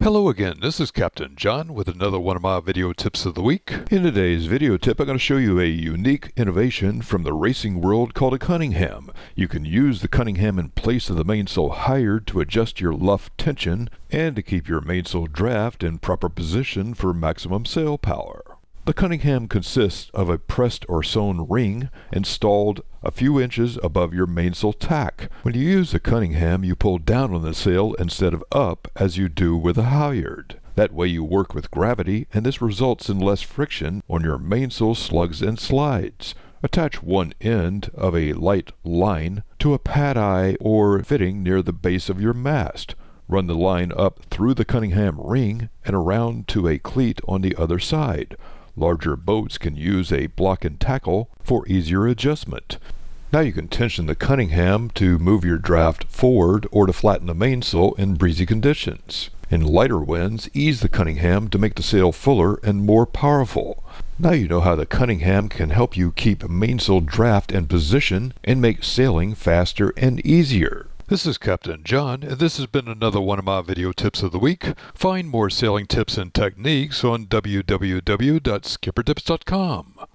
Hello again, this is Captain John with another one of my video tips of the week. In today's video tip, I'm going to show you a unique innovation from the racing world called a Cunningham. You can use the Cunningham in place of the mainsail hired to adjust your luff tension and to keep your mainsail draft in proper position for maximum sail power. The Cunningham consists of a pressed or sewn ring installed a few inches above your mainsail tack. When you use the Cunningham, you pull down on the sail instead of up as you do with a halyard. That way you work with gravity, and this results in less friction on your mainsail slugs and slides. Attach one end of a light line to a pad eye or fitting near the base of your mast. Run the line up through the Cunningham ring and around to a cleat on the other side. Larger boats can use a block and tackle for easier adjustment. Now you can tension the Cunningham to move your draft forward or to flatten the mainsail in breezy conditions. In lighter winds, ease the Cunningham to make the sail fuller and more powerful. Now you know how the Cunningham can help you keep mainsail draft in position and make sailing faster and easier. This is Captain John, and this has been another one of my video tips of the week. Find more sailing tips and techniques on www.skippertips.com.